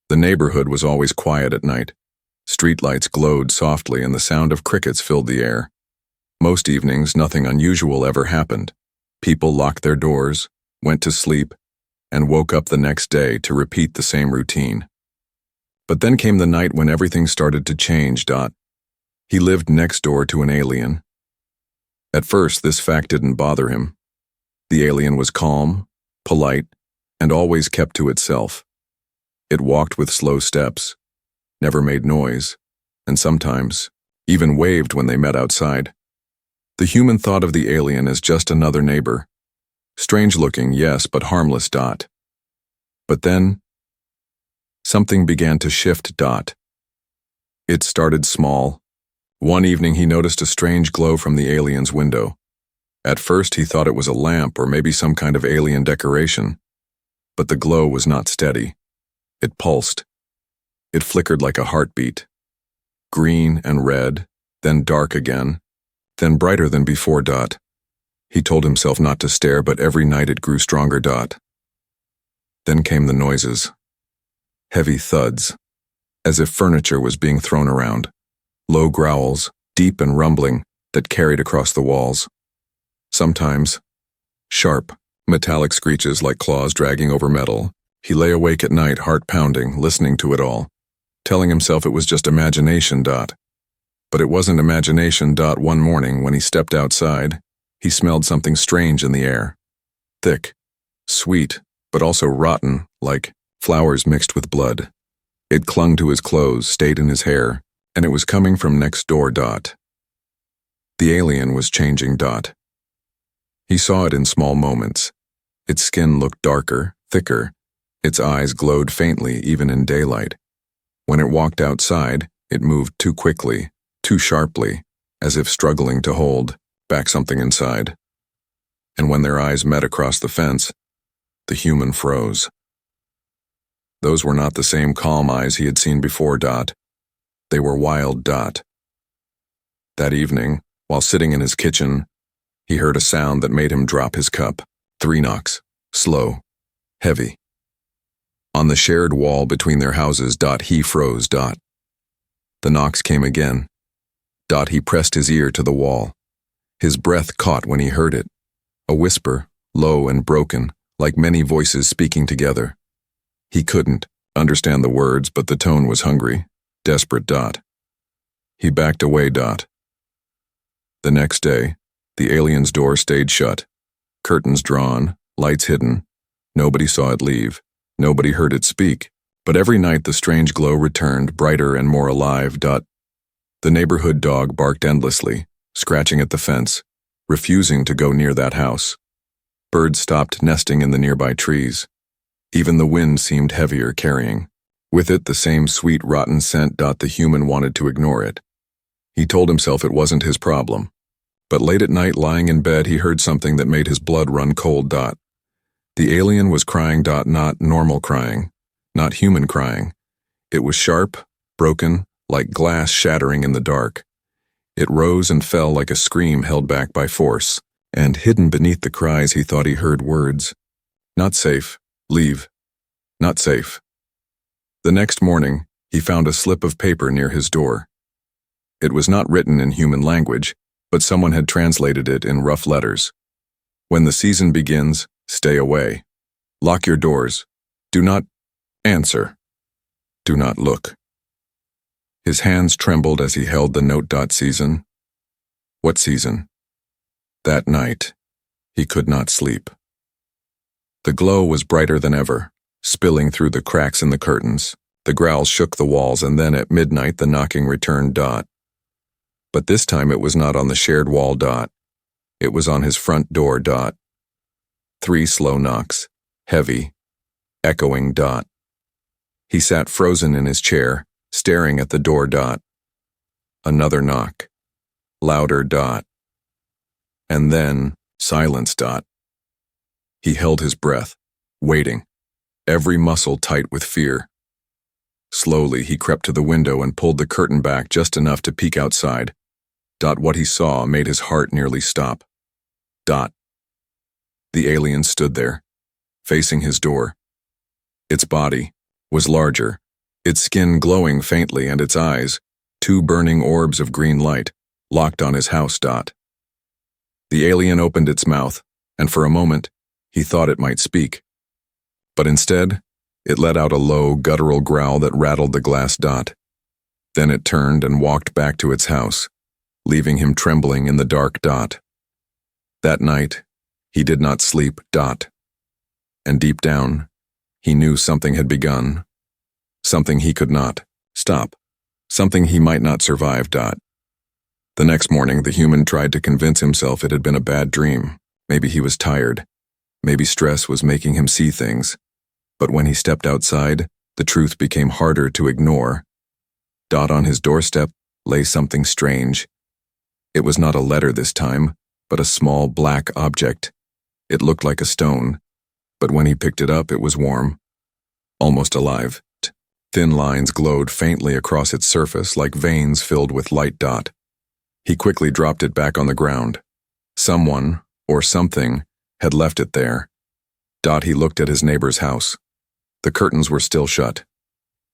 The neighborhood was always quiet at night. Streetlights glowed softly and the sound of crickets filled the air. Most evenings, nothing unusual ever happened. People locked their doors, went to sleep, and woke up the next day to repeat the same routine. But then came the night when everything started to change. He lived next door to an alien. At first, this fact didn't bother him. The alien was calm, polite, and always kept to itself. It walked with slow steps, never made noise, and sometimes even waved when they met outside. The human thought of the alien as just another neighbor. Strange-looking, yes, but harmless. But then, something began to shift. It started small. One evening he noticed a strange glow from the alien's window. At first he thought it was a lamp or maybe some kind of alien decoration. But the glow was not steady. It pulsed. It flickered like a heartbeat. Green and red, then dark again, then brighter than before. He told himself not to stare, but every night it grew stronger. Then came the noises. Heavy thuds, as if furniture was being thrown around. Low growls, deep and rumbling, that carried across the walls. Sometimes, sharp, metallic screeches like claws dragging over metal. He lay awake at night, heart pounding, listening to it all, telling himself it was just imagination. But it wasn't imagination. One morning, when he stepped outside, he smelled something strange in the air. Thick, sweet, but also rotten, like flowers mixed with blood. It clung to his clothes, stayed in his hair, and it was coming from next door. The alien was changing. He saw it in small moments. Its skin looked darker, thicker. Its eyes glowed faintly even in daylight. When it walked outside, it moved too quickly, too sharply, as if struggling to hold back something inside. And when their eyes met across the fence, the human froze. Those were not the same calm eyes he had seen before. They were wild. That evening, while sitting in his kitchen, he heard a sound that made him drop his cup. 3 knocks, slow, heavy. On the shared wall between their houses. He froze. The knocks came again. He pressed his ear to the wall. His breath caught when he heard it. A whisper, low and broken, like many voices speaking together. He couldn't understand the words, but the tone was hungry, desperate. He backed away. The next day, the alien's door stayed shut. Curtains drawn, lights hidden. Nobody saw it leave. Nobody heard it speak. But every night the strange glow returned, brighter and more alive. The neighborhood dog barked endlessly, scratching at the fence, refusing to go near that house. Birds stopped nesting in the nearby trees. Even the wind seemed heavier, carrying with it the same sweet, rotten scent. The human wanted to ignore it. He told himself it wasn't his problem. But late at night, lying in bed, he heard something that made his blood run cold. The alien was crying. Not normal crying, not human crying. It was sharp, broken, like glass shattering in the dark. It rose and fell like a scream held back by force, and hidden beneath the cries he thought he heard words. Not safe, leave, not safe. The next morning, he found a slip of paper near his door. It was not written in human language, but someone had translated it in rough letters. When the season begins, stay away. Lock your doors. Do not answer. Do not look. His hands trembled as he held the note. Season? What season? That night, he could not sleep. The glow was brighter than ever, spilling through the cracks in the curtains. The growls shook the walls, and then at midnight the knocking returned. But this time it was not on the shared wall. It was on his front door. 3 slow knocks, heavy, echoing. He sat frozen in his chair, staring at the door. Another knock, louder. And then silence. He held his breath, waiting, every muscle tight with fear. Slowly he crept to the window and pulled the curtain back just enough to peek outside. What he saw made his heart nearly stop. The alien stood there, facing his door. Its body was larger, its skin glowing faintly and its eyes, two burning orbs of green light, locked on his house. The alien opened its mouth, and for a moment, he thought it might speak. But instead, it let out a low, guttural growl that rattled the glass. Then it turned and walked back to its house, leaving him trembling in the dark. That night, he did not sleep. And deep down, he knew something had begun. Something he could not stop. Something he might not survive. The next morning, the human tried to convince himself it had been a bad dream. Maybe he was tired. Maybe stress was making him see things. But when he stepped outside, the truth became harder to ignore. On his doorstep lay something strange. It was not a letter this time, but a small black object. It looked like a stone, but when he picked it up, it was warm, almost alive. Thin lines glowed faintly across its surface like veins filled with light. He quickly dropped it back on the ground. Someone, or something, had left it there. He looked at his neighbor's house. The curtains were still shut.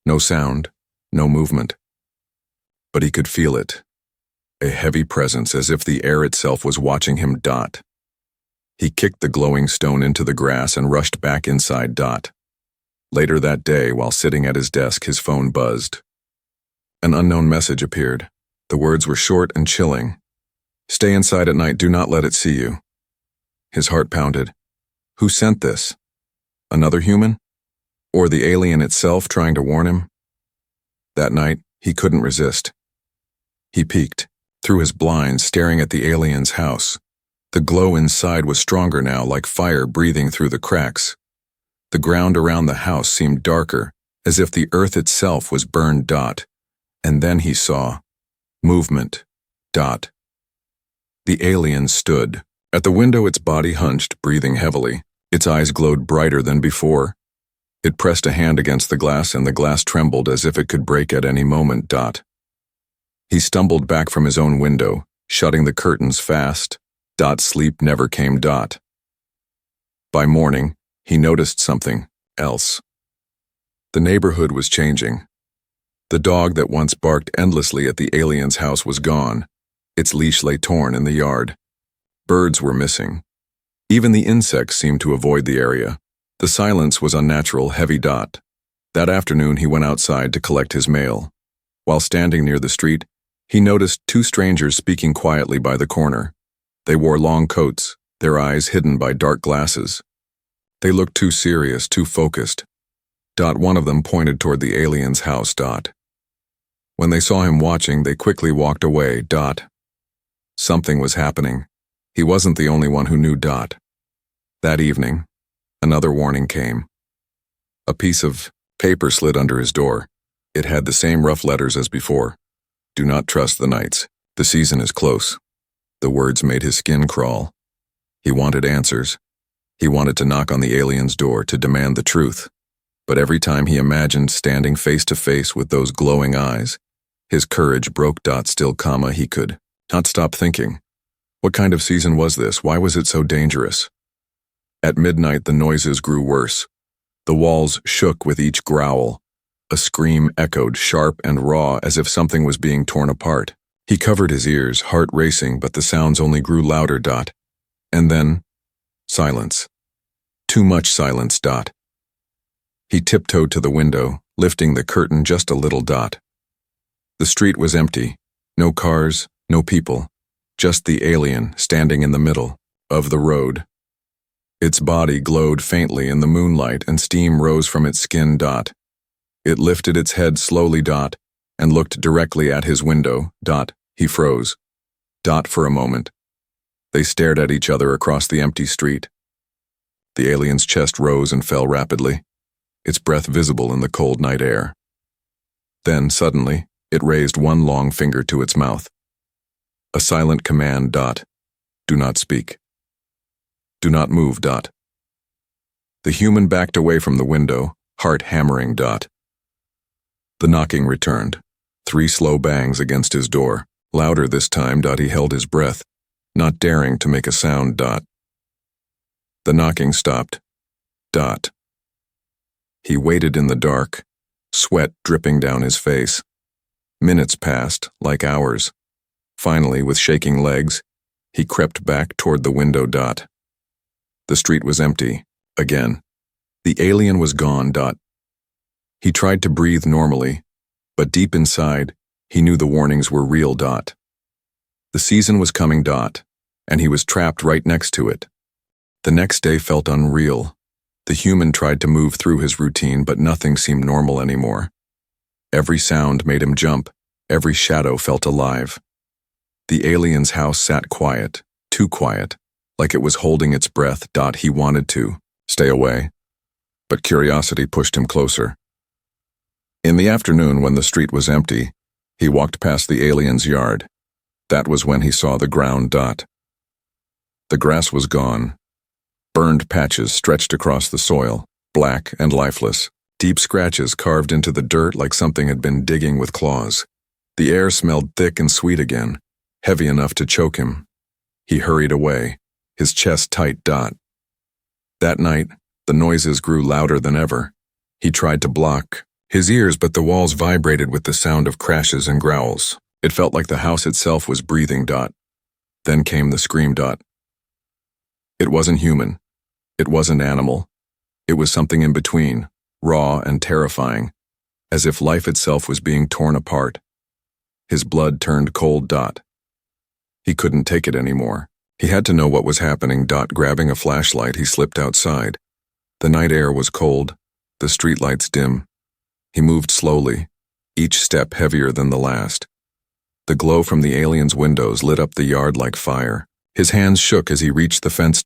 No sound, no movement. But he could feel it. A heavy presence, as if the air itself was watching him. He kicked the glowing stone into the grass and rushed back inside. Later that day, while sitting at his desk, his phone buzzed. An unknown message appeared. The words were short and chilling. "Stay inside at night, do not let it see you." His heart pounded. Who sent this? Another human? Or the alien itself trying to warn him? That night, he couldn't resist. He peeked through his blinds, staring at the alien's house. The glow inside was stronger now, like fire breathing through the cracks. The ground around the house seemed darker, as if the earth itself was burned. And then he saw movement. The alien stood. At the window, its body hunched, breathing heavily. Its eyes glowed brighter than before. It pressed a hand against the glass, and the glass trembled as if it could break at any moment. He stumbled back from his own window, shutting the curtains fast. Sleep never came. By morning, he noticed something else. The neighborhood was changing. The dog that once barked endlessly at the alien's house was gone. Its leash lay torn in the yard. Birds were missing. Even the insects seemed to avoid the area. The silence was unnatural, heavy. That afternoon, he went outside to collect his mail. While standing near the street, he noticed two strangers speaking quietly by the corner. They wore long coats, their eyes hidden by dark glasses. They looked too serious, too focused. One of them pointed toward the alien's house. When they saw him watching, they quickly walked away. Something was happening. He wasn't the only one who knew. That evening, another warning came. A piece of paper slid under his door. It had the same rough letters as before. "Do not trust the nights. The season is close." The words made his skin crawl. He wanted answers. He wanted to knock on the alien's door to demand the truth. But every time he imagined standing face to face with those glowing eyes, his courage broke. Still, he could not stop thinking. What kind of season was this? Why was it so dangerous? At midnight, the noises grew worse. The walls shook with each growl. A scream echoed, sharp and raw, as if something was being torn apart. He covered his ears, heart racing, but the sounds only grew louder. And then, silence. Too much silence. He tiptoed to the window, lifting the curtain just a little. The street was empty. No cars, no people. Just the alien standing in the middle of the road. Its body glowed faintly in the moonlight, and steam rose from its skin. It lifted its head slowly. And looked directly at his window. He froze. For a moment. They stared at each other across the empty street. The alien's chest rose and fell rapidly, its breath visible in the cold night air. Then, suddenly, it raised one long finger to its mouth. A silent command. Do not speak. Do not move. The human backed away from the window, heart hammering. The knocking returned. 3 slow bangs against his door. Louder this time. He held his breath, not daring to make a sound. The knocking stopped. He waited in the dark, sweat dripping down his face. Minutes passed, like hours. Finally, with shaking legs, he crept back toward the window. The street was empty, again. The alien was gone. He tried to breathe normally, but deep inside, he knew the warnings were real. The season was coming. And he was trapped right next to it. The next day felt unreal. The human tried to move through his routine, but nothing seemed normal anymore. Every sound made him jump. Every shadow felt alive. The alien's house sat quiet, too quiet, like it was holding its breath. He wanted to stay away, but curiosity pushed him closer. In the afternoon, when the street was empty, he walked past the alien's yard. That was when he saw the ground. The grass was gone. Burned patches stretched across the soil, black and lifeless. Deep scratches carved into the dirt like something had been digging with claws. The air smelled thick and sweet again, heavy enough to choke him. He hurried away, his chest tight. That night, the noises grew louder than ever. He tried to block his ears, but the walls vibrated with the sound of crashes and growls. It felt like the house itself was breathing. Then came the scream. It wasn't human. It wasn't animal. It was something in between, raw and terrifying, as if life itself was being torn apart. His blood turned cold. He couldn't take it anymore. He had to know what was happening. Grabbing a flashlight, he slipped outside. The night air was cold, the streetlights dim. He moved slowly, each step heavier than the last. The glow from the alien's windows lit up the yard like fire. His hands shook as he reached the fence.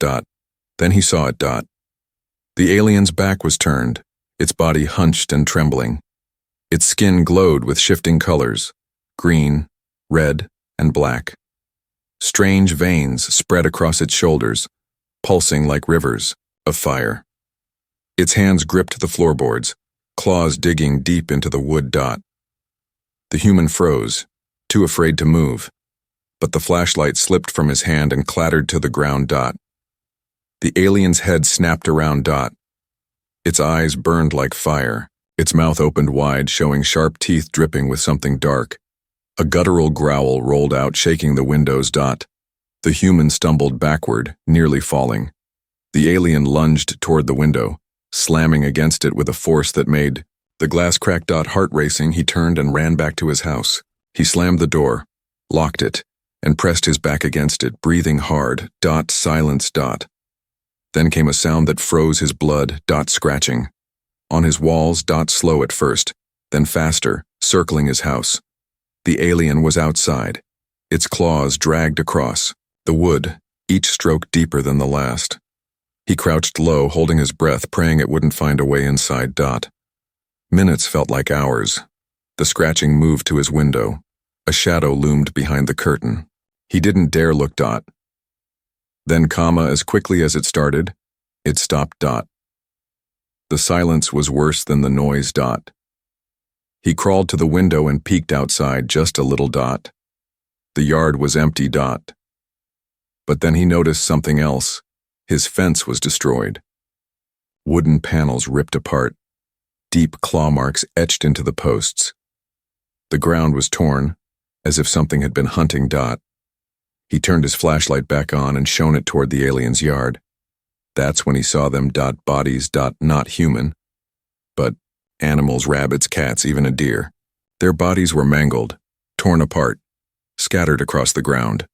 Then he saw it. The alien's back was turned, its body hunched and trembling. Its skin glowed with shifting colors, green, red, and black. Strange veins spread across its shoulders, pulsing like rivers of fire. Its hands gripped the floorboards, claws digging deep into the wood. The human froze, too afraid to move, but the flashlight slipped from his hand and clattered to the ground. The alien's head snapped around. Its eyes burned like fire, its mouth opened wide, showing sharp teeth dripping with something dark. A guttural growl rolled out, shaking the windows. The human stumbled backward, nearly falling. The alien lunged toward the window, slamming against it with a force that made the glass crack. Heart racing, he turned and ran back to his house. He slammed the door, locked it, and pressed his back against it, breathing hard. Silence. Then came a sound that froze his blood. Scratching. On his walls. Slow at first, then faster, circling his house. The alien was outside. Its claws dragged across the wood, each stroke deeper than the last. He crouched low, holding his breath, praying it wouldn't find a way inside. Minutes felt like hours. The scratching moved to his window. A shadow loomed behind the curtain. He didn't dare look. Then, as quickly as it started, it stopped. The silence was worse than the noise. He crawled to the window and peeked outside just a little. The yard was empty. But then he noticed something else. His fence was destroyed. Wooden panels ripped apart, deep claw marks etched into the posts. The ground was torn, as if something had been hunting. He turned his flashlight back on and shone it toward the alien's yard. That's when he saw them. Bodies. Not human, but animals, rabbits, cats, even a deer. Their bodies were mangled, torn apart, scattered across the ground.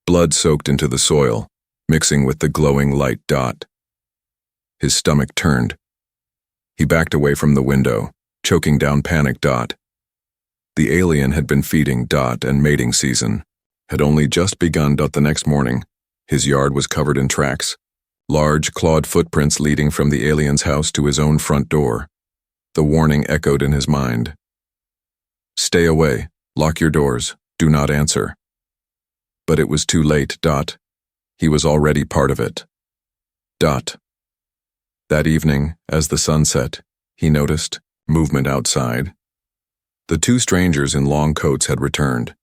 Blood soaked into the soil, mixing with the glowing light. His stomach turned. He backed away from the window, choking down panic. The alien had been feeding. And mating season had only just begun. The next morning, his yard was covered in tracks, large clawed footprints leading from the alien's house to his own front door. The warning echoed in his mind. Stay away, lock your doors, do not answer. But it was too late. He was already part of it. That evening, as the sun set, he noticed movement outside. The two strangers in long coats had returned.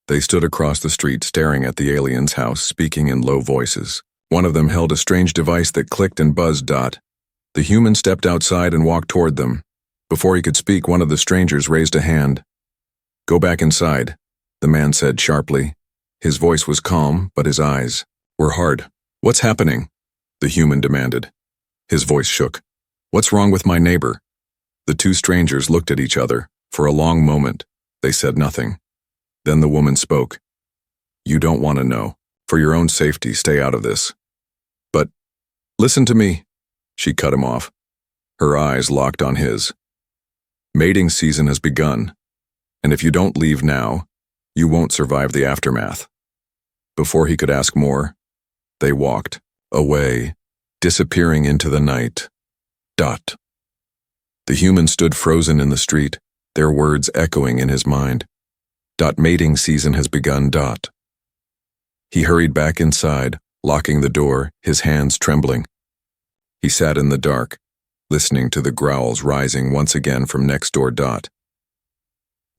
They stood across the street staring at the alien's house, speaking in low voices. One of them held a strange device that clicked and buzzed. The human stepped outside and walked toward them, Before he could speak, one of the strangers raised a hand. "Go back inside," the man said sharply. His voice was calm, but his eyes were hard. "What's happening?" the human demanded. His voice shook. "What's wrong with my neighbor?" The two strangers looked at each other. For a long moment, they said nothing. Then the woman spoke. "You don't want to know. For your own safety, stay out of this." "But, listen to me," she cut him off. Her eyes locked on his. "Mating season has begun, and if you don't leave now, you won't survive the aftermath." Before he could ask more, they walked away, disappearing into the night. Dot. The human stood frozen in the street, their words echoing in his mind. Mating season has begun. He hurried back inside, locking the door, his hands trembling. He sat in the dark, listening to the growls rising once again from next door.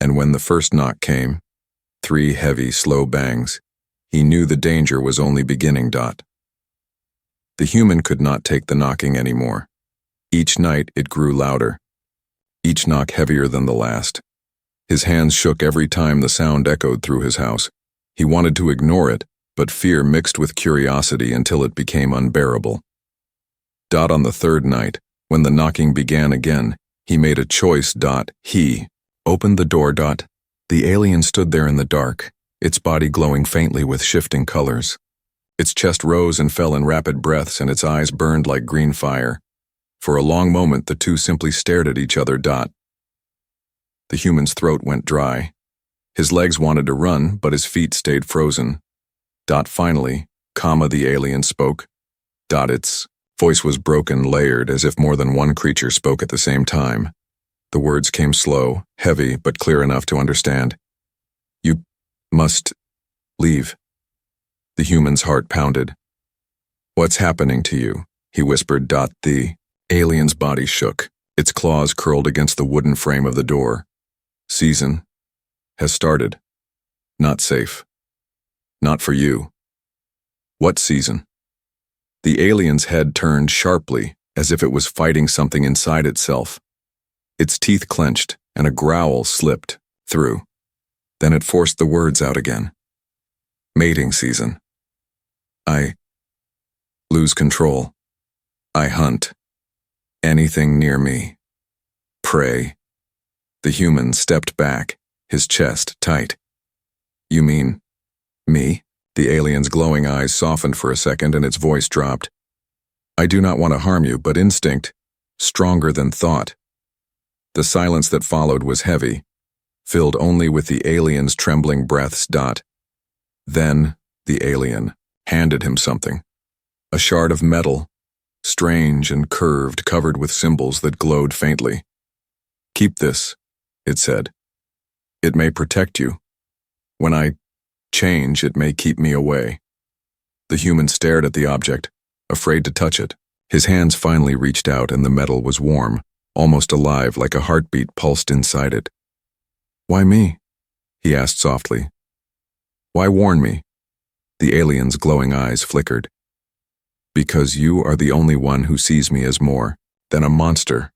And when the first knock came, 3 heavy, slow bangs, he knew the danger was only beginning. The human could not take the knocking anymore. Each night it grew louder, each knock heavier than the last. His hands shook every time the sound echoed through his house. He wanted to ignore it, but fear mixed with curiosity until it became unbearable. On the third night, when the knocking began again, he made a choice. He opened the door. The alien stood there in the dark, its body glowing faintly with shifting colors. Its chest rose and fell in rapid breaths, and its eyes burned like green fire. For a long moment, the two simply stared at each other. The human's throat went dry. His legs wanted to run, but his feet stayed frozen. Finally, the alien spoke. Its voice was broken, layered, as if more than one creature spoke at the same time. The words came slow, heavy, but clear enough to understand. "You must leave." The human's heart pounded. "What's happening to you?" he whispered. The alien's body shook. Its claws curled against the wooden frame of the door. "Season has started. Not safe. Not for you." "What season?" The alien's head turned sharply, as if it was fighting something inside itself. Its teeth clenched, and a growl slipped through. Then it forced the words out again. "Mating season. I lose control. I hunt. Anything near me. Prey." The human stepped back, his chest tight. "You mean me?" The alien's glowing eyes softened for a second, and its voice dropped. "I do not want to harm you, but instinct, stronger than thought." The silence that followed was heavy, filled only with the alien's trembling breaths. Then the alien handed him something. A shard of metal, strange and curved, covered with symbols that glowed faintly. "Keep this," it said. "It may protect you. When I change, it may keep me away." The human stared at the object, afraid to touch it. His hands finally reached out, and the metal was warm, almost alive, like a heartbeat pulsed inside it. "Why me?" he asked softly. "Why warn me?" The alien's glowing eyes flickered. "Because you are the only one who sees me as more than a monster."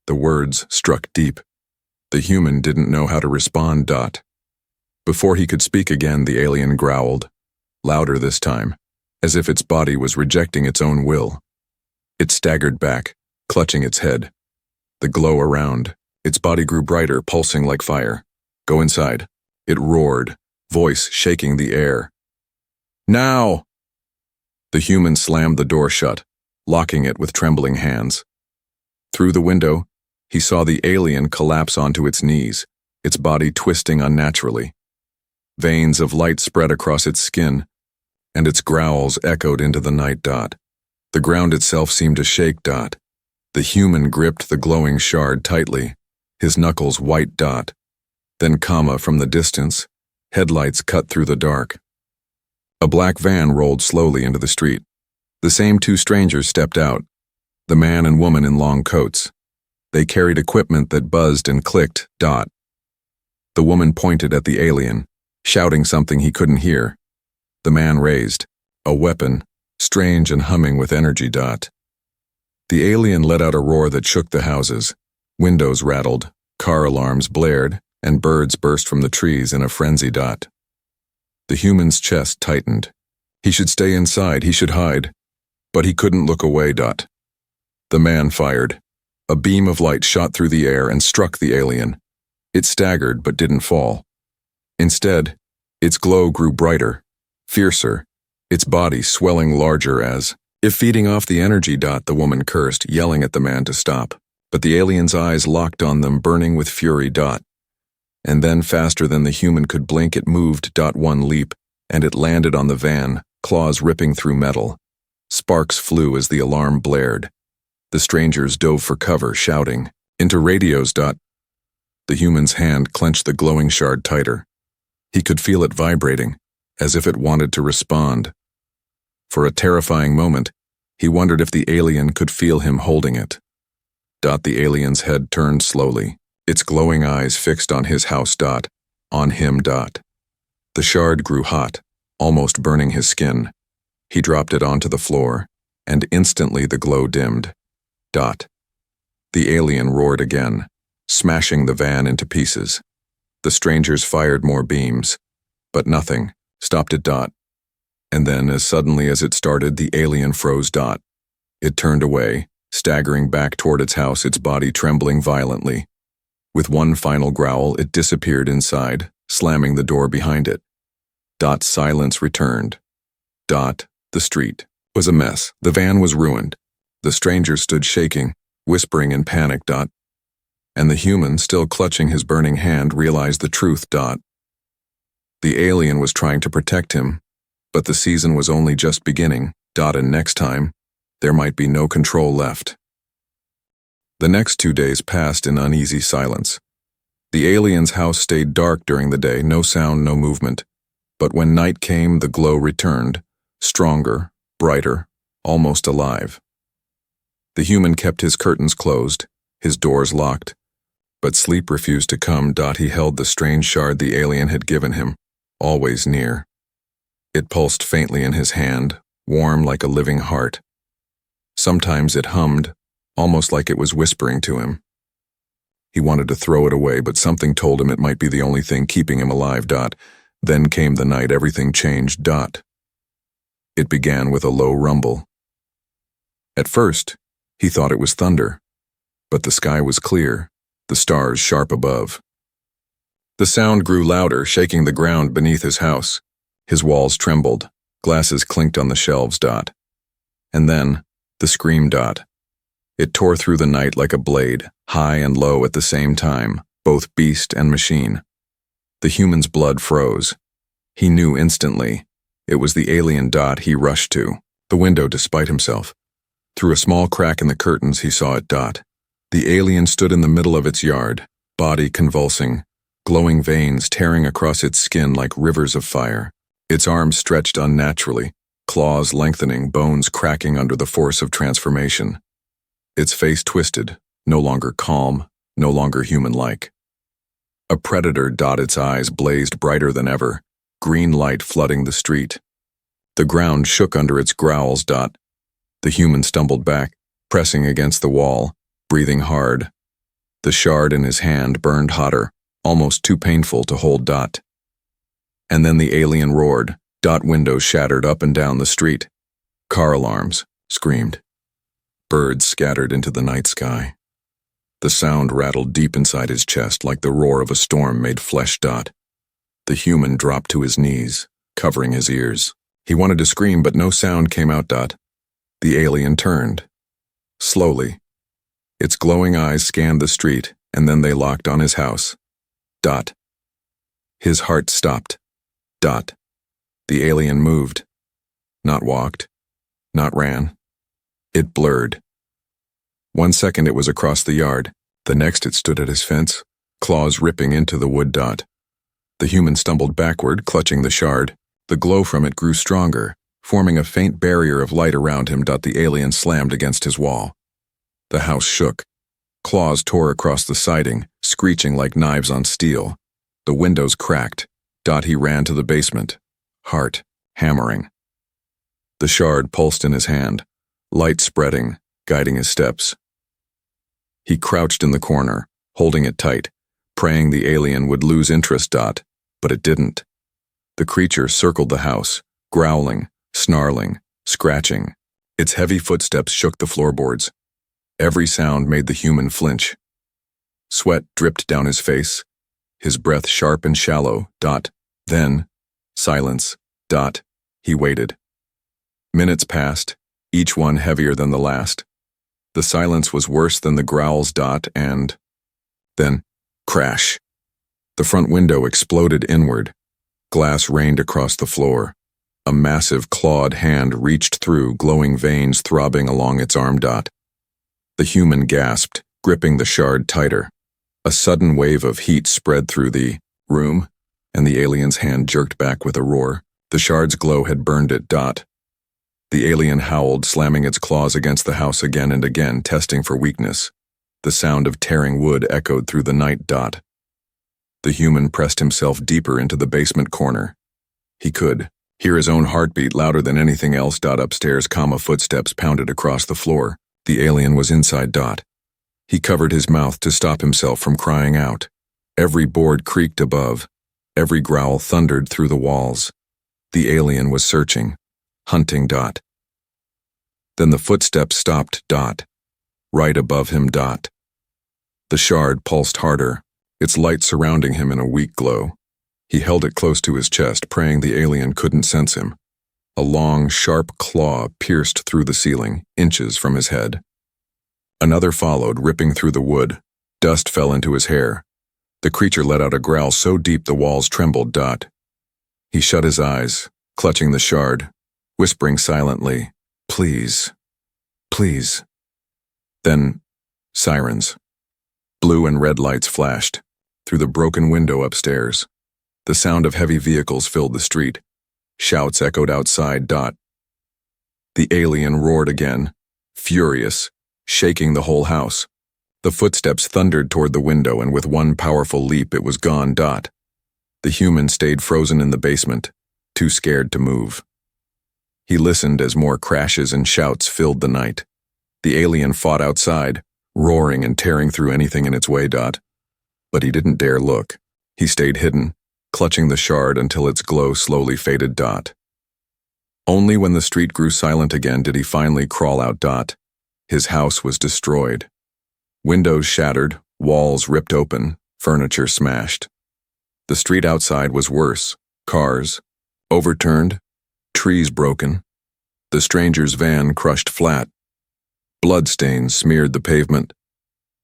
The words struck deep. The human didn't know how to respond. Before he could speak again, the alien growled, louder this time, as if its body was rejecting its own will. It staggered back, clutching its head. The glow around, its body grew brighter, pulsing like fire. "Go inside," it roared, voice shaking the air. "Now!" The human slammed the door shut, locking it with trembling hands. Through the window, he saw the alien collapse onto its knees, its body twisting unnaturally. Veins of light spread across its skin, and its growls echoed into the night. The ground itself seemed to shake. The human gripped the glowing shard tightly, his knuckles white. Then, from the distance, headlights cut through the dark. A black van rolled slowly into the street. The same 2 strangers stepped out, the man and woman in long coats. They carried equipment that buzzed and clicked. The woman pointed at the alien, shouting something he couldn't hear. The man raised a weapon, strange and humming with energy. The alien let out a roar that shook the houses. Windows rattled, car alarms blared, and birds burst from the trees in a frenzy. The human's chest tightened. He should stay inside, he should hide. But he couldn't look away. The man fired. A beam of light shot through the air and struck the alien. It staggered but didn't fall. Instead, its glow grew brighter, fiercer, its body swelling larger as if feeding off the energy. The woman cursed, yelling at the man to stop. But the alien's eyes locked on them, burning with fury. And then, faster than the human could blink, it moved. One leap, and it landed on the van, claws ripping through metal. Sparks flew as the alarm blared. The strangers dove for cover, shouting, "Into radios." The human's hand clenched the glowing shard tighter. He could feel it vibrating, as if it wanted to respond. For a terrifying moment, he wondered if the alien could feel him holding it. The alien's head turned slowly, its glowing eyes fixed on his house. On him. The shard grew hot, almost burning his skin. He dropped it onto the floor, and instantly the glow dimmed. The alien roared again, smashing the van into pieces. The strangers fired more beams, but nothing stopped it. And then, as suddenly as it started, the alien froze. It turned away, staggering back toward its house, its body trembling violently. With one final growl, it disappeared inside, slamming the door behind it. Silence returned. The street was a mess. The van was ruined. The stranger stood shaking, whispering in panic. And the human, still clutching his burning hand, realized the truth. The alien was trying to protect him, but the season was only just beginning. And next time, there might be no control left. The next 2 days passed in uneasy silence. The alien's house stayed dark during the day, no sound, no movement. But when night came, the glow returned, stronger, brighter, almost alive. The human kept his curtains closed, his doors locked. But sleep refused to come. He held the strange shard the alien had given him, always near. It pulsed faintly in his hand, warm like a living heart. Sometimes it hummed, almost like it was whispering to him. He wanted to throw it away, but something told him it might be the only thing keeping him alive. Then came the night everything changed. It began with a low rumble. At first, he thought it was thunder, but the sky was clear, the stars sharp above. The sound grew louder, shaking the ground beneath his house. His walls trembled, glasses clinked on the shelves. And then, the scream. It tore through the night like a blade, high and low at the same time, both beast and machine. The human's blood froze. He knew instantly. It was the alien. He rushed to the window despite himself. Through a small crack in the curtains, he saw it. The alien stood in the middle of its yard, body convulsing, glowing veins tearing across its skin like rivers of fire. Its arms stretched unnaturally, claws lengthening, bones cracking under the force of transformation. Its face twisted, no longer calm, no longer human-like. A predator. Its eyes blazed brighter than ever, green light flooding the street. The ground shook under its growls. The human stumbled back, pressing against the wall, breathing hard. The shard in his hand burned hotter, almost too painful to hold. And then the alien roared. Windows shattered up and down the street. Car alarms screamed. Birds scattered into the night sky. The sound rattled deep inside his chest like the roar of a storm made flesh. The human dropped to his knees, covering his ears. He wanted to scream, but no sound came out. The alien turned. Slowly. Its glowing eyes scanned the street, and then they locked on his house. His heart stopped. The alien moved. Not walked. Not ran. It blurred. 1 second it was across the yard. The next it stood at his fence, claws ripping into the wood. The human stumbled backward, clutching the shard. The glow from it grew stronger, forming a faint barrier of light around him. The alien slammed against his wall. The house shook. Claws tore across the siding, screeching like knives on steel. The windows cracked. He ran to the basement, heart hammering. The shard pulsed in his hand, light spreading, guiding his steps. He crouched in the corner, holding it tight, praying the alien would lose interest. But it didn't. The creature circled the house, growling, snarling, scratching. Its heavy footsteps shook the floorboards. Every sound made the human flinch. Sweat dripped down his face, his breath sharp and shallow. Then, silence. He waited. Minutes passed, each one heavier than the last. The silence was worse than the growls. And then, crash. The front window exploded inward. Glass rained across the floor. A massive clawed hand reached through, glowing veins throbbing along its arm. The human gasped, gripping the shard tighter. A sudden wave of heat spread through the room, and the alien's hand jerked back with a roar. The shard's glow had burned it. The alien howled, slamming its claws against the house again and again, testing for weakness. The sound of tearing wood echoed through the night. The human pressed himself deeper into the basement corner. He could hear his own heartbeat louder than anything else. Upstairs, footsteps pounded across the floor. The alien was inside. He covered his mouth to stop himself from crying out. Every board creaked above. Every growl thundered through the walls. The alien was searching, hunting. Then the footsteps stopped. Right above him. The shard pulsed harder, its light surrounding him in a weak glow. He held it close to his chest, praying the alien couldn't sense him. A long, sharp claw pierced through the ceiling, inches from his head. Another followed, ripping through the wood. Dust fell into his hair. The creature let out a growl so deep the walls trembled. He shut his eyes, clutching the shard, whispering silently, "Please, please." Then, sirens. Blue and red lights flashed through the broken window upstairs. The sound of heavy vehicles filled the street. Shouts echoed outside. The alien roared again, furious, shaking the whole house. The footsteps thundered toward the window, and with one powerful leap it was gone. The human stayed frozen in the basement, too scared to move. He listened as more crashes and shouts filled the night. The alien fought outside, roaring and tearing through anything in its way. But he didn't dare look. He stayed hidden, clutching the shard until its glow slowly faded. Only when the street grew silent again did he finally crawl out. His house was destroyed. Windows shattered, walls ripped open, furniture smashed. The street outside was worse. Cars overturned, trees broken. The stranger's van crushed flat. Bloodstains smeared the pavement,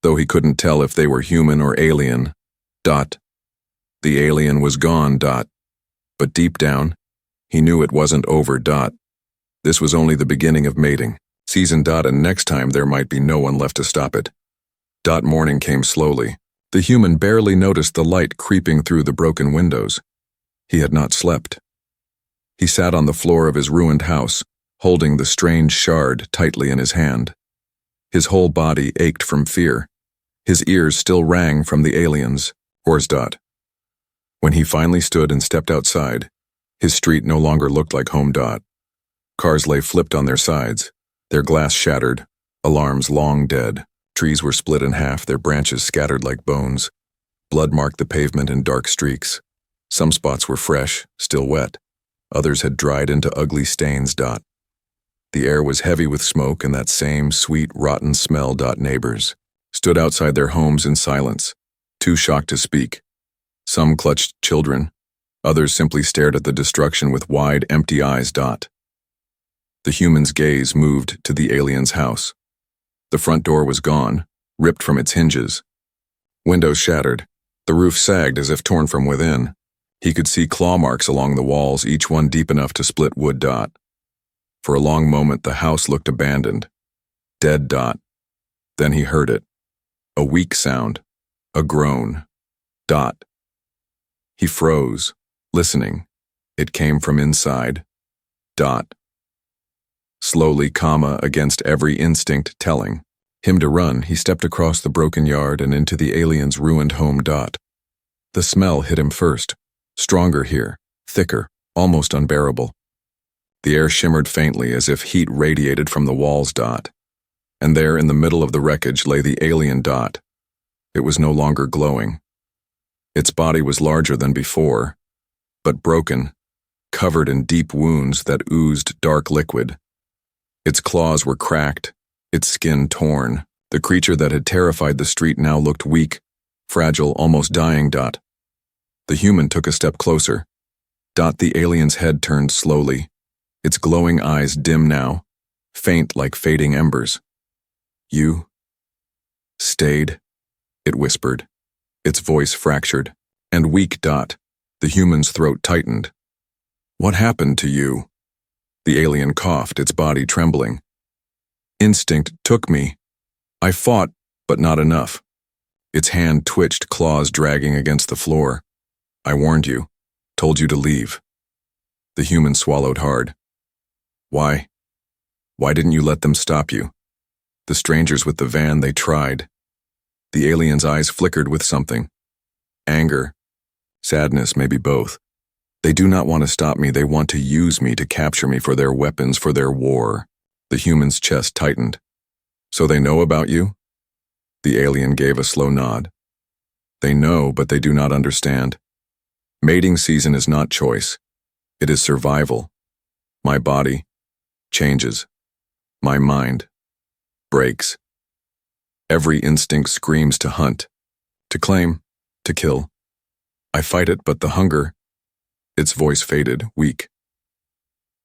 though he couldn't tell if they were human or alien. The alien was gone. But deep down, he knew it wasn't over. This was only the beginning of mating season. And next time there might be no one left to stop it. Morning came slowly. The human barely noticed the light creeping through the broken windows. He had not slept. He sat on the floor of his ruined house, holding the strange shard tightly in his hand. His whole body ached from fear. His ears still rang from the alien's horse. When he finally stood and stepped outside, his street no longer looked like home. Cars lay flipped on their sides, their glass shattered, alarms long dead. Trees were split in half, their branches scattered like bones. Blood marked the pavement in dark streaks. Some spots were fresh, still wet. Others had dried into ugly stains. The air was heavy with smoke and that same sweet, rotten smell. Neighbors stood outside their homes in silence, too shocked to speak. Some clutched children. Others simply stared at the destruction with wide, empty eyes. The human's gaze moved to the alien's house. The front door was gone, ripped from its hinges. Windows shattered. The roof sagged as if torn from within. He could see claw marks along the walls, each one deep enough to split wood. For a long moment, the house looked abandoned. Dead. Then he heard it. A weak sound. A groan. He froze, listening. It came from inside. Slowly, against every instinct telling him to run, he stepped across the broken yard and into the alien's ruined home. The smell hit him first. Stronger here, thicker, almost unbearable. The air shimmered faintly as if heat radiated from the walls. And there in the middle of the wreckage lay the alien dot. It was no longer glowing. Its body was larger than before, but broken, covered in deep wounds that oozed dark liquid. Its claws were cracked, its skin torn. The creature that had terrified the street now looked weak, fragile, almost dying. The human took a step closer. The alien's head turned slowly, its glowing eyes dim now, faint like fading embers. You stayed, it whispered, its voice fractured and weak. The human's throat tightened. What happened to you? The alien coughed, its body trembling. Instinct took me. I fought, but not enough. Its hand twitched, claws dragging against the floor. I warned you, told you to leave. The human swallowed hard. Why? Why didn't you let them stop you? The strangers with the van, they tried. The alien's eyes flickered with something. Anger, sadness, maybe both. They do not want to stop me, they want to use me to capture me for their weapons, for their war. The human's chest tightened. So they know about you? The alien gave a slow nod. They know, but they do not understand. Mating season is not choice. It is survival. My body changes. My mind breaks. Every instinct screams to hunt, to claim, to kill. I fight it, but the hunger, its voice faded, weak.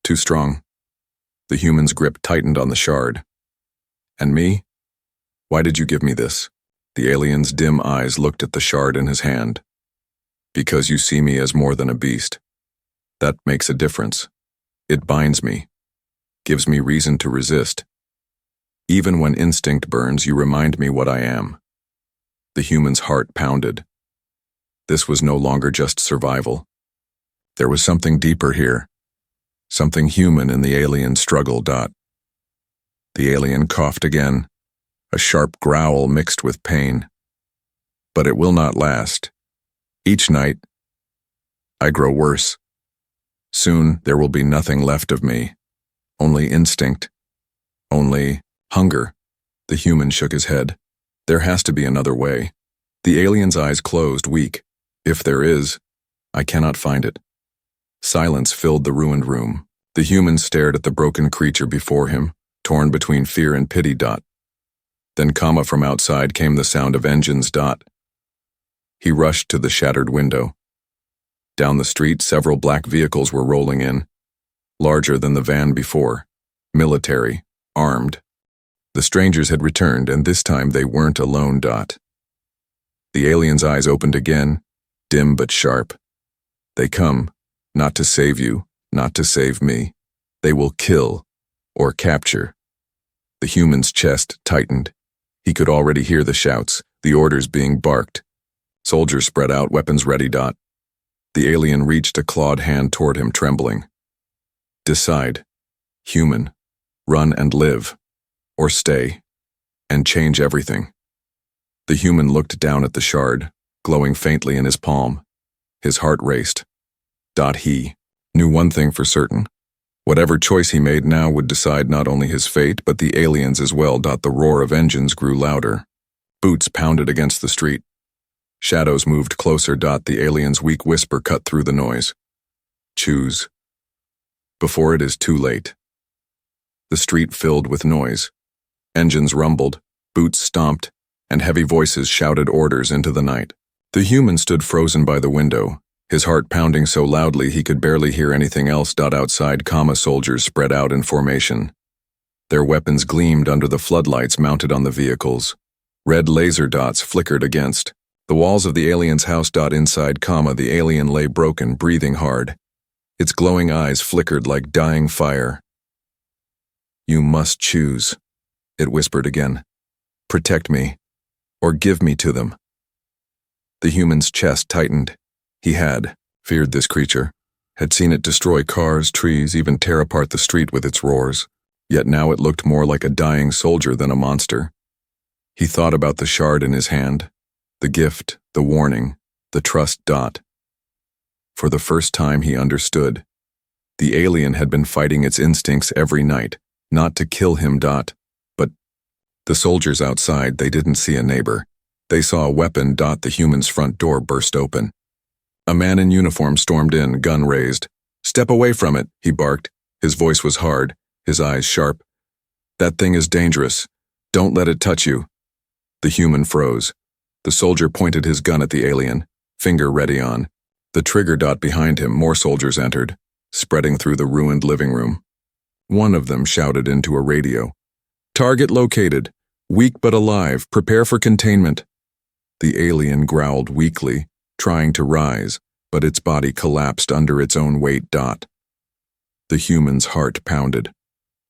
Too strong. The human's grip tightened on the shard. And me? Why did you give me this? The alien's dim eyes looked at the shard in his hand. Because you see me as more than a beast. That makes a difference. It binds me, gives me reason to resist. Even when instinct burns, you remind me what I am. The human's heart pounded. This was no longer just survival. There was something deeper here. Something human in the alien's struggle. The alien coughed again, a sharp growl mixed with pain. But it will not last. Each night, I grow worse. Soon there will be nothing left of me. Only instinct. Only hunger. The human shook his head. There has to be another way. The alien's eyes closed, weak. If there is, I cannot find it. Silence filled the ruined room. The human stared at the broken creature before him, torn between fear and pity. Then, from outside came the sound of engines. He rushed to the shattered window. Down the street, several black vehicles were rolling in, larger than the van before, military, armed. The strangers had returned, and this time they weren't alone. The alien's eyes opened again, dim but sharp. They come, not to save you, not to save me. They will kill, or capture. The human's chest tightened. He could already hear the shouts, the orders being barked. Soldiers spread out, weapons ready. The alien reached a clawed hand toward him, trembling. Decide. Human. Run and live. Or stay. And change everything. The human looked down at the shard, glowing faintly in his palm. His heart raced. He knew one thing for certain. Whatever choice he made now would decide not only his fate, but the alien's as well. The roar of engines grew louder. Boots pounded against the street. Shadows moved closer. The alien's weak whisper cut through the noise. Choose. Before it is too late. The street filled with noise. Engines rumbled, boots stomped, and heavy voices shouted orders into the night. The human stood frozen by the window, his heart pounding so loudly he could barely hear anything else. Outside, soldiers spread out in formation. Their weapons gleamed under the floodlights mounted on the vehicles. Red laser dots flickered against the walls of the alien's house. Inside, the alien lay broken, breathing hard. Its glowing eyes flickered like dying fire. You must choose, it whispered again. Protect me, or give me to them. The human's chest tightened. He had feared this creature, had seen it destroy cars, trees, even tear apart the street with its roars. Yet now it looked more like a dying soldier than a monster. He thought about the shard in his hand, the gift, the warning, the trust. For the first time he understood. The alien had been fighting its instincts every night, not to kill him. But The soldiers outside, they didn't see a neighbor. They saw a weapon. The human's front door burst open. A man in uniform stormed in, gun raised. "Step away from it," he barked. His voice was hard, his eyes sharp. "That thing is dangerous. Don't let it touch you." The human froze. The soldier pointed his gun at the alien, finger ready on. The trigger. Behind him, more soldiers entered, spreading through the ruined living room. One of them shouted into a radio. "Target located. Weak but alive. Prepare for containment." The alien growled weakly, trying to rise, but its body collapsed under its own weight. The human's heart pounded.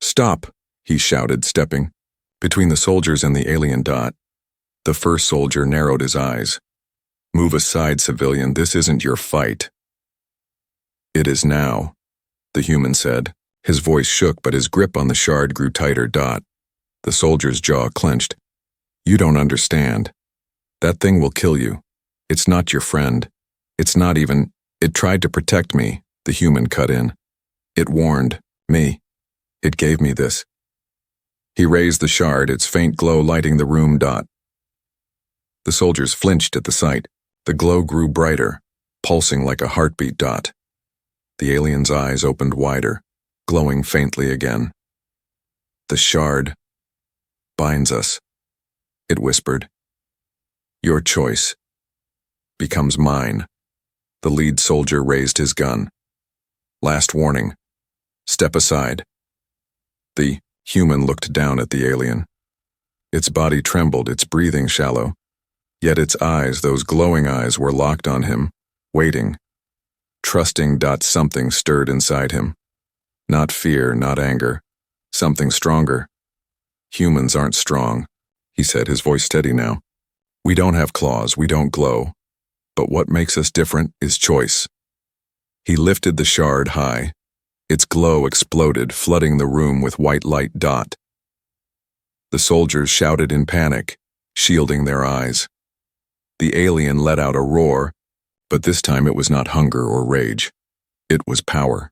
"Stop," he shouted, stepping between the soldiers and the alien. The first soldier narrowed his eyes. "Move aside, civilian. This isn't your fight." "It is now," the human said. His voice shook, but his grip on the shard grew tighter. The soldier's jaw clenched. "You don't understand. That thing will kill you. It's not your friend. It's not even. It tried to protect me," the human cut in. "It warned me. It gave me this." He raised the shard, its faint glow lighting the room. The soldiers flinched at the sight. The glow grew brighter, pulsing like a heartbeat. The alien's eyes opened wider, glowing faintly again. "The shard binds us," it whispered. "Your choice becomes mine." The lead soldier raised his gun. "Last warning. Step aside." The human looked down at the alien. Its body trembled, its breathing shallow. Yet its eyes, those glowing eyes, were locked on him, waiting, trusting. Something stirred inside him. Not fear, not anger. Something stronger. "Humans aren't strong," he said, his voice steady now. "We don't have claws, we don't glow. But what makes us different is choice." He lifted the shard high. Its glow exploded, flooding the room with white light. The soldiers shouted in panic, shielding their eyes. The alien let out a roar, but this time it was not hunger or rage. It was power.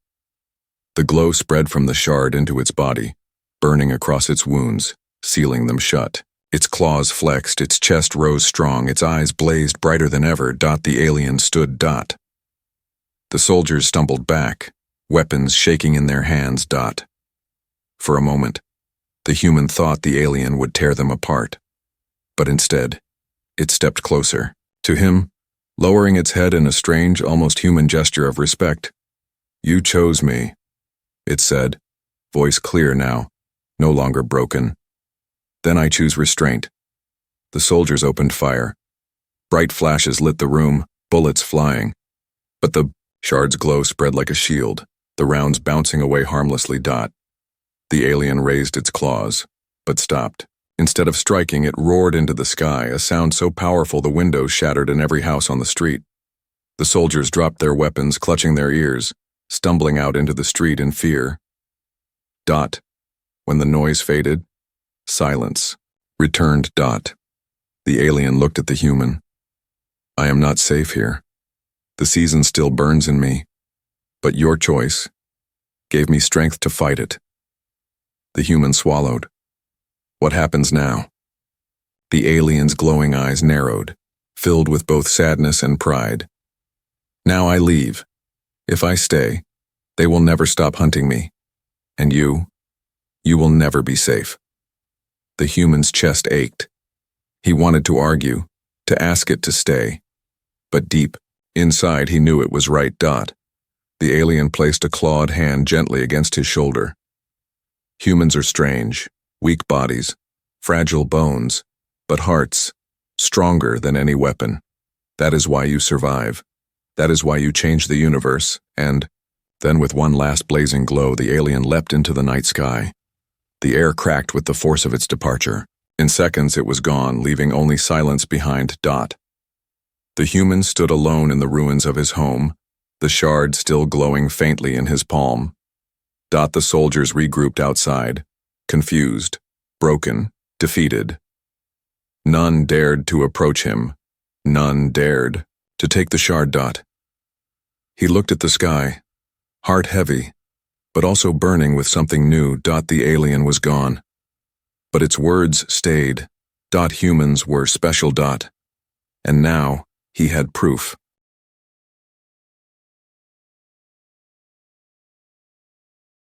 The glow spread from the shard into its body, burning across its wounds, sealing them shut. Its claws flexed, its chest rose strong, its eyes blazed brighter than ever. The alien stood. The soldiers stumbled back, weapons shaking in their hands. For a moment, the human thought the alien would tear them apart. But instead, it stepped closer. To him, lowering its head in a strange, almost human gesture of respect. "You chose me," it said, voice clear now, no longer broken. "Then I choose restraint." The soldiers opened fire. Bright flashes lit the room, bullets flying. But the shard's glow spread like a shield, the rounds bouncing away harmlessly. The alien raised its claws, but stopped. Instead of striking, it roared into the sky, a sound so powerful the windows shattered in every house on the street. The soldiers dropped their weapons, clutching their ears, stumbling out into the street in fear. When the noise faded, silence returned. The alien looked at the human. "I am not safe here. The season still burns in me, but your choice gave me strength to fight it." The human swallowed. "What happens now?" The alien's glowing eyes narrowed, filled with both sadness and pride. "Now I leave. If I stay, they will never stop hunting me. And you will never be safe." The human's chest ached. He wanted to argue, to ask it to stay. But deep inside he knew it was right. The alien placed a clawed hand gently against his shoulder. "Humans are strange. Weak bodies, fragile bones, but hearts, stronger than any weapon. That is why you survive. That is why you change the universe." And then with one last blazing glow, the alien leapt into the night sky. The air cracked with the force of its departure. In seconds it was gone, leaving only silence behind. The human stood alone in the ruins of his home, the shard still glowing faintly in his palm. The soldiers regrouped outside, confused, broken, defeated. None dared to approach him. None dared to take the shard. He looked at the sky, heart heavy, but also burning with something new. The alien was gone. But its words stayed. Humans were special. And now, he had proof.